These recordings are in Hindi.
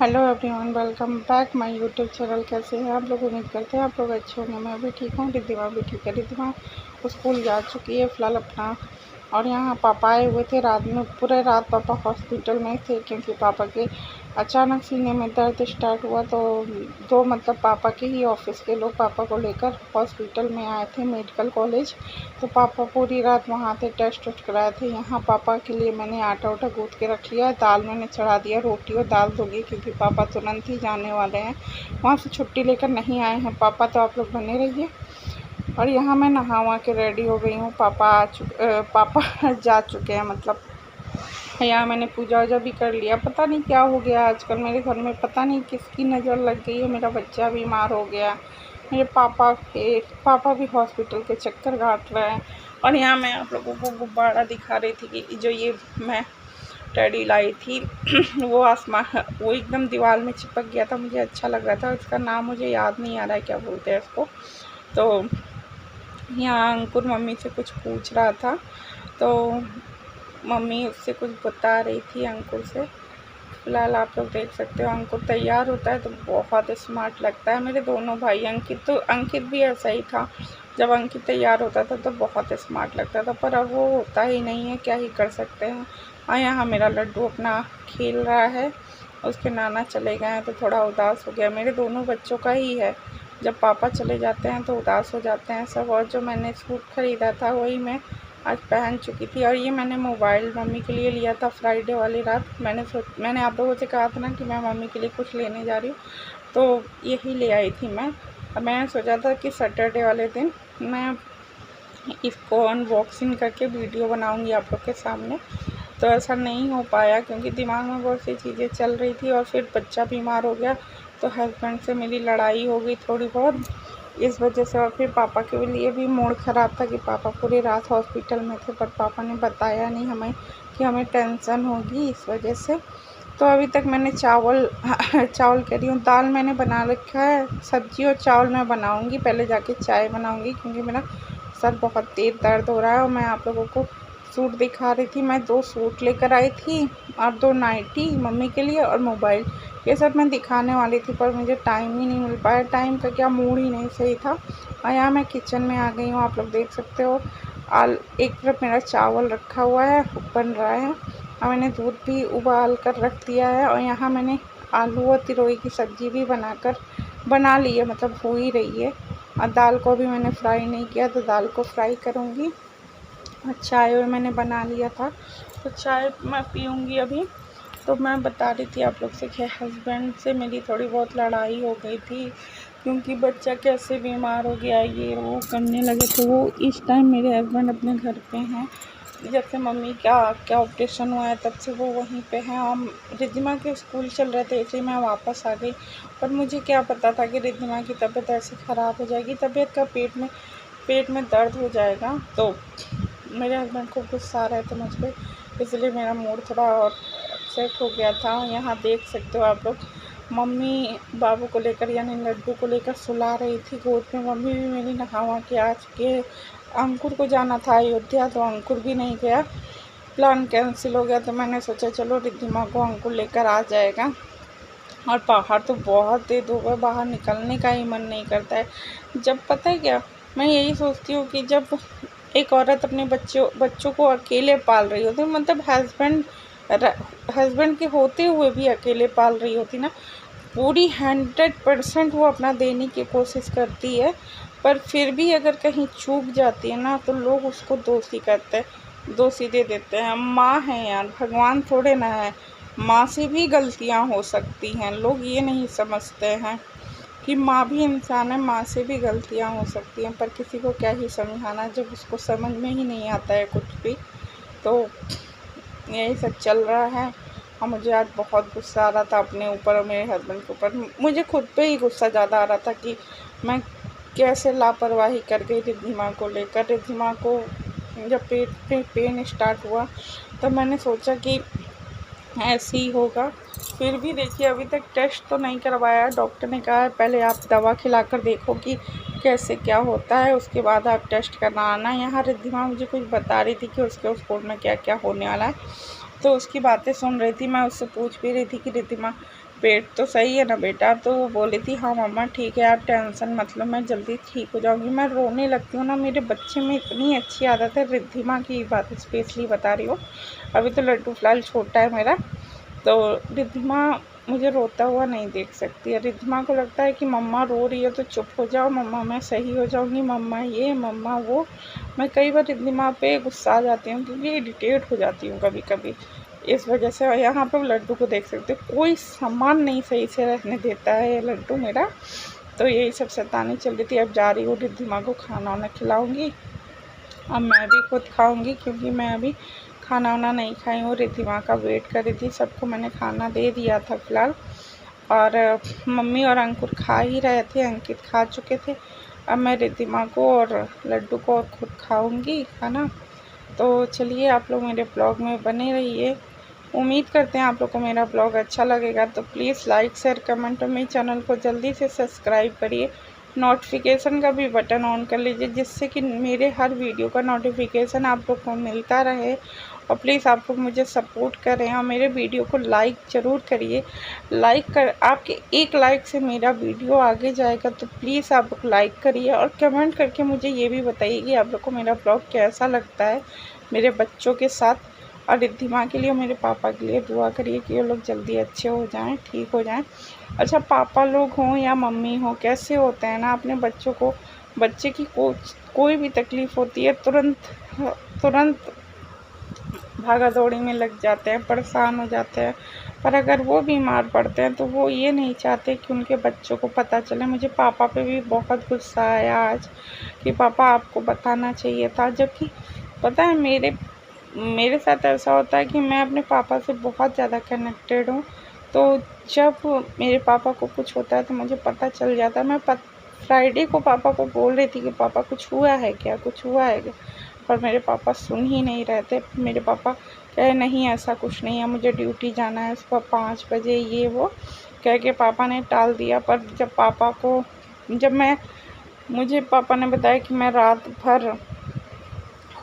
Hello everyone, welcome back my YouTube channel. कैसे हैं आप लोग? उम्मीद करते हैं आप लोग अच्छे होंगे। मैं भी ठीक हूँ। रिद्धिमा भी ठीक है। रिद्धिमा स्कूल जा चुकी है फ़िलहाल अपना। और यहाँ पापा आए हुए थे रात में, पूरे रात पापा हॉस्पिटल में थे क्योंकि पापा के अचानक सीने में दर्द स्टार्ट हुआ। तो पापा के ही ऑफिस के लोग पापा को लेकर हॉस्पिटल में आए थे, मेडिकल कॉलेज। तो पापा पूरी रात वहाँ थे, टेस्ट वेस्ट कराए थे। यहाँ पापा के लिए मैंने आटा उटा गूँथ के रख लिया है, दाल मैंने चढ़ा दिया, रोटी और दाल दूँगी क्योंकि पापा तुरंत ही जाने वाले हैं। वहाँ से छुट्टी लेकर नहीं आए हैं पापा, तो आप लोग बने रहिए। और यहाँ मैं नहा वहा के रेडी हो गई हूँ। पापा जा चुके हैं, यहाँ मैंने पूजा वूजा भी कर लिया। पता नहीं क्या हो गया आजकल मेरे घर में, पता नहीं किसकी नज़र लग गई है। मेरा बच्चा बीमार हो गया, मेरे पापा भी हॉस्पिटल के चक्कर काट रहे हैं। और यहाँ मैं आप लोगों को गुब्बारा दिखा रही थी कि जो ये मैं टेडी लाई थी वो एकदम दीवार में चिपक गया था, मुझे अच्छा लग रहा था। उसका नाम मुझे याद नहीं आ रहा है, क्या बोलते हैं इसको। तो यहाँ अंकुर मम्मी से कुछ पूछ रहा था, तो मम्मी उससे कुछ बता रही थी अंकुर से। फिलहाल आप लोग देख सकते हो अंकुर तैयार होता है तो बहुत स्मार्ट लगता है। मेरे दोनों भाई, अंकित भी ऐसा ही था। जब अंकित तैयार होता था तो बहुत स्मार्ट लगता था, पर अब वो होता ही नहीं है, क्या ही कर सकते हैं। और यहाँ मेरा लड्डू अपना खेल रहा है, उसके नाना चले गए हैं तो थोड़ा उदास हो गया। मेरे दोनों बच्चों का ही है, जब पापा चले जाते हैं तो उदास हो जाते हैं सब। और जो मैंने सूट ख़रीदा था वही मैं आज पहन चुकी थी। और ये मैंने मोबाइल मम्मी के लिए लिया था फ्राइडे वाली रात। मैंने आप लोगों से कहा था ना कि मैं मम्मी के लिए कुछ लेने जा रही हूँ, तो यही ले आई थी मैं। और मैंने सोचा था कि सैटरडे वाले दिन मैं इसको अनबॉक्सिंग करके वीडियो बनाऊँगी आप लोग के सामने, तो ऐसा नहीं हो पाया क्योंकि दिमाग में बहुत सी चीज़ें चल रही थी। और फिर बच्चा बीमार हो गया तो हस्बैंड से मेरी लड़ाई हो गई थोड़ी बहुत, इस वजह से। और फिर पापा के लिए भी मूड ख़राब था कि पापा पूरी रात हॉस्पिटल में थे, पर पापा ने बताया नहीं हमें कि हमें टेंशन होगी, इस वजह से। तो अभी तक मैंने चावल कह रही हूँ, दाल मैंने बना रखा है। सब्ज़ी और चावल मैं बनाऊँगी, पहले जाके चाय बनाऊँगी क्योंकि मेरा सर बहुत तेज़ दर्द हो रहा है। और मैं आप लोगों को सूट दिखा रही थी, मैं 2 सूट लेकर आई थी और 2 नाइटी मम्मी के लिए और मोबाइल, ये सब मैं दिखाने वाली थी, पर मुझे टाइम ही नहीं मिल पाया। टाइम का क्या, मूड ही नहीं सही था। और यहाँ मैं किचन में आ गई हूँ, आप लोग देख सकते हो। एक तरफ मेरा चावल रखा हुआ है, बन रहा है, और मैंने दूध भी उबाल कर रख दिया है। और यहाँ मैंने आलू और तिरोई की सब्ज़ी भी बना ली है, हो ही रही है। और दाल को भी मैंने फ्राई नहीं किया, तो दाल को फ्राई करूँगी। और चाय मैंने बना लिया था, तो चाय मैं पीऊँगी अभी। तो मैं बता रही थी आप लोग से कि हस्बैंड से मेरी थोड़ी बहुत लड़ाई हो गई थी क्योंकि बच्चा कैसे बीमार हो गया, ये वो करने लगे थे। वो इस टाइम मेरे हस्बैंड अपने घर पे हैं, जब से मम्मी क्या ऑपरेशन हुआ है तब से वो वहीं पे हैं। और रिद्धिमा के स्कूल चल रहे थे इसलिए मैं वापस आ गई, पर मुझे क्या पता था कि रिद्धिमा की तबीयत ऐसे ख़राब हो जाएगी, तबीयत का पेट में दर्द हो जाएगा। तो मेरे हस्बैंड को गुस्सा आ रहा था मुझ पर, इसलिए मेरा मूड थोड़ा और अपसेट हो गया था। यहाँ देख सकते हो आप लोग, मम्मी बाबू को लेकर यानी लड्डू को लेकर सुला रही थी गोद में। मम्मी भी मेरी नहा के आ चुकी है। अंकुर को जाना था अयोध्या, तो अंकुर भी नहीं गया, प्लान कैंसिल हो गया। तो मैंने सोचा चलो रिद्धिमा को अंकुर लेकर आ जाएगा। और बाहर तो बहुत तेज धूप है, बाहर निकलने का ही मन नहीं करता है। जब पता है क्या, मैं यही सोचती हूँ कि जब एक औरत अपने बच्चों को अकेले पाल रही होती, हस्बैंड के होते हुए भी अकेले पाल रही होती ना, पूरी 100% वो अपना देने की कोशिश करती है, पर फिर भी अगर कहीं चूक जाती है ना तो लोग उसको दोषी दे देते हैं। माँ है यार, भगवान थोड़े ना है, माँ से भी गलतियाँ हो सकती हैं। लोग ये नहीं समझते हैं कि माँ भी इंसान है, माँ से भी गलतियाँ हो सकती हैं, पर किसी को क्या ही समझाना जब उसको समझ में ही नहीं आता है कुछ भी। तो यही सब चल रहा है। और मुझे आज बहुत गुस्सा आ रहा था अपने ऊपर और मेरे हस्बैंड के ऊपर। मुझे खुद पे ही गुस्सा ज़्यादा आ रहा था कि मैं कैसे लापरवाही कर गई रिद्धिमा को लेकर। रिद्धिमा को जब पेट में पेन स्टार्ट हुआ तो मैंने सोचा कि ऐसे ही होगा। फिर भी देखिए अभी तक टेस्ट तो नहीं करवाया, डॉक्टर ने कहा है पहले आप दवा खिलाकर देखो कि कैसे क्या होता है, उसके बाद आप टेस्ट करना आना। यहाँ रिद्धिमा मुझे कुछ बता रही थी कि उसके स्कूल में क्या क्या होने वाला है, तो उसकी बातें सुन रही थी। मैं उससे पूछ भी रही थी कि पेट तो सही है ना बेटा? तो वो बोली थी हाँ मम्मा ठीक है, आप टेंशन मत लो, मैं जल्दी ठीक हो जाऊँगी। मैं रोने लगती हूँ ना, मेरे बच्चे में इतनी अच्छी आदत है। रिद्धिमा की बात स्पेशली बता रही हूँ, अभी तो लड्डू फ़िलहाल छोटा है मेरा, तो रिद्धिमा मुझे रोता हुआ नहीं देख सकती है। रिद्धिमा को लगता है कि मम्मा रो रही है तो चुप हो जाओ, मम्मा मैं सही हो जाऊँगी, मम्मा ये मम्मा वो। मैं कई बार रिद्धिमा पे गुस्सा आ जाती हूँ क्योंकि इरिटेट हो जाती हूँ कभी कभी इस वजह से। और यहाँ पे लड्डू को देख सकते हो, कोई सामान नहीं सही से रहने देता है ये लड्डू मेरा। तो यही सब शैतानी चल रही थी। अब जा रही हूँ रिद्धिमा को खाना वाना खिलाऊँगी, अब मैं भी खुद खाऊँगी क्योंकि मैं अभी खाना वाना नहीं खाई हूँ। रिद्धिमा का वेट कर रही थी, सबको मैंने खाना दे दिया था फ़िलहाल, और मम्मी और अंकुर खा ही रहे थे, अंकित खा चुके थे। अब मैं रिद्धिमा को और लड्डू को और खुद खाऊंगी खाना। तो चलिए आप लोग मेरे ब्लॉग में बने रहिए। उम्मीद करते हैं आप लोग को मेरा ब्लॉग अच्छा लगेगा, तो प्लीज़ लाइक शेयर कमेंट और मेरे चैनल को जल्दी से सब्सक्राइब करिए। नोटिफिकेशन का भी बटन ऑन कर लीजिए जिससे कि मेरे हर वीडियो का नोटिफिकेशन आप लोग को मिलता रहे। और प्लीज़ आप लोग मुझे सपोर्ट करें और मेरे वीडियो को लाइक ज़रूर करिए। लाइक कर, आपके एक लाइक से मेरा वीडियो आगे जाएगा, तो प्लीज़ आप लोग लाइक करिए और कमेंट करके मुझे ये भी बताइए कि आप लोग को मेरा ब्लॉग कैसा लगता है मेरे बच्चों के साथ। और रिद्धिमा के लिए और मेरे पापा के लिए दुआ करिए कि वो लोग जल्दी अच्छे हो जाएं, ठीक हो जाएं। अच्छा, पापा लोग हों या मम्मी हो, कैसे होते हैं ना अपने बच्चों को, बच्चे की कोई भी तकलीफ़ होती है तुरंत भागा दौड़ी में लग जाते हैं, परेशान हो जाते हैं। पर अगर वो बीमार पड़ते हैं तो वो ये नहीं चाहते कि उनके बच्चों को पता चले। मुझे पापा पे भी बहुत गुस्सा आया आज कि पापा आपको बताना चाहिए था, जबकि पता है मेरे साथ ऐसा होता है कि मैं अपने पापा से बहुत ज़्यादा कनेक्टेड हूँ। तो जब मेरे पापा को कुछ होता है तो मुझे पता चल जाता है। मैं फ्राइडे को पापा को बोल रही थी कि पापा कुछ हुआ है क्या, कुछ हुआ है क्या, पर मेरे पापा सुन ही नहीं रहे थे। मेरे पापा कहे नहीं ऐसा कुछ नहीं है, मुझे ड्यूटी जाना है सुबह 5 बजे, ये वो कह के पापा ने टाल दिया। पर मुझे पापा ने बताया कि मैं रात भर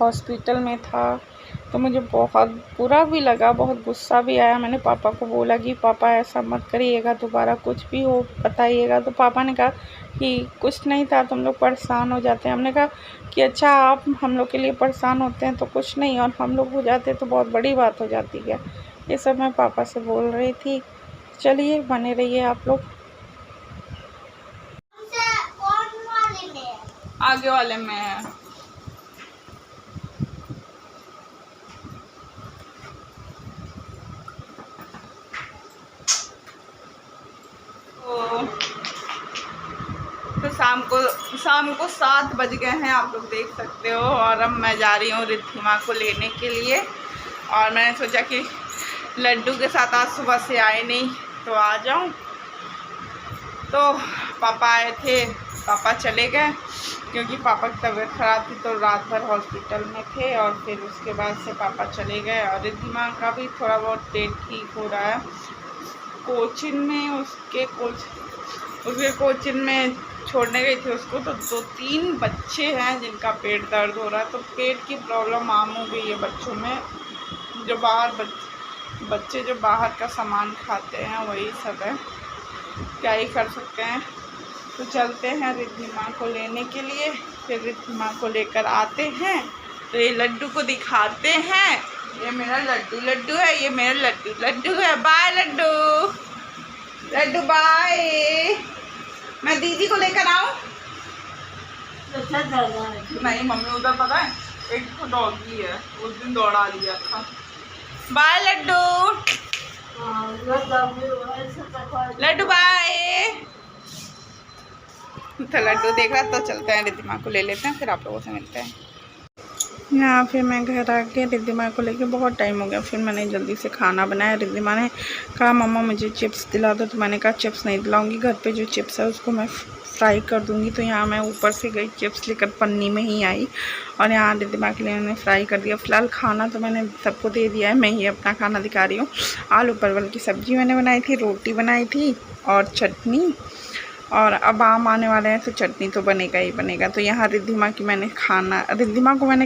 हॉस्पिटल में था, तो मुझे बहुत बुरा भी लगा, बहुत गुस्सा भी आया। मैंने पापा को बोला कि पापा ऐसा मत करिएगा, दोबारा कुछ भी हो बताइएगा। तो पापा ने कहा कि कुछ नहीं था, तुम लोग परेशान हो जाते हैं। हमने कहा कि अच्छा आप हम लोग के लिए परेशान होते हैं तो कुछ नहीं, और हम लोग हो जाते तो बहुत बड़ी बात हो जाती है। ये सब मैं पापा से बोल रही थी। चलिए बने रहिए आप लोग। आगे वाले में तो शाम को 7 बज गए हैं, आप लोग देख सकते हो। और अब मैं जा रही हूँ रिद्धिमा को लेने के लिए। और मैंने सोचा कि लड्डू के साथ आज सुबह से आए नहीं तो आ जाऊँ। तो पापा आए थे, पापा चले गए क्योंकि पापा की तबीयत ख़राब थी तो रात भर हॉस्पिटल में थे। और फिर उसके बाद से पापा चले गए। और रिद्धिमा का भी थोड़ा बहुत पेट ठीक हो रहा है। कोचिंग में उसके कोचिंग में छोड़ने गई थी उसको, तो 2-3 बच्चे हैं जिनका पेट दर्द हो रहा है। तो पेट की प्रॉब्लम आम हो गई है बच्चों में, जो बच्चे जो बाहर का सामान खाते हैं वही सब है, क्या ही कर सकते हैं। तो चलते हैं रिद्धिमा को लेने के लिए, फिर रिद्धिमा को लेकर आते हैं तो ये लड्डू को दिखाते हैं। ये मेरा लड्डू है, ये मेरा लड्डू है। Bye Laddoo bye. मैं दीदी को लेकर आऊं? नहीं मम्मी, उधर पता है एक तो डॉगी है, उस दिन दौड़ा लिया था। बाय लड्डू। लड्डू बाय। तो लड्डू देख रहा, तो चलते हैं रिद्धिमा को ले लेते हैं, फिर आप लोगों से मिलते हैं। यहाँ फिर मैं घर आ के रिद्धिमा को लेके बहुत टाइम हो गया, फिर मैंने जल्दी से खाना बनाया। रिद्धिमा ने कहा मम्मा मुझे चिप्स दिला दो, तो मैंने कहा चिप्स नहीं दिलाऊंगी, घर पे जो चिप्स है उसको मैं फ्राई कर दूंगी। तो यहाँ मैं ऊपर से गई चिप्स लेकर, पन्नी में ही आई और यहाँ रिद्धिमा के लिए मैंने फ्राई कर दिया। फ़िलहाल खाना तो मैंने सबको दे दिया है, मैं ही अपना खाना दिखा रही हूँ। आलू परवल की सब्ज़ी मैंने बनाई थी, रोटी बनाई थी और चटनी। और अब आम आने वाले हैं तो चटनी तो बनेगा ही बनेगा। तो यहाँ रिद्धिमा को मैंने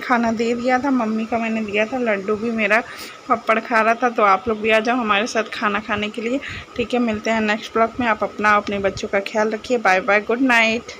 खाना दे दिया था, मम्मी का मैंने दिया था, लड्डू भी मेरा पप्पड़ खा रहा था। तो आप लोग भी आ जाओ हमारे साथ खाना खाने के लिए, ठीक है। मिलते हैं नेक्स्ट ब्लॉग में। आप अपना अपने बच्चों का ख्याल रखिए। Bye bye, good night.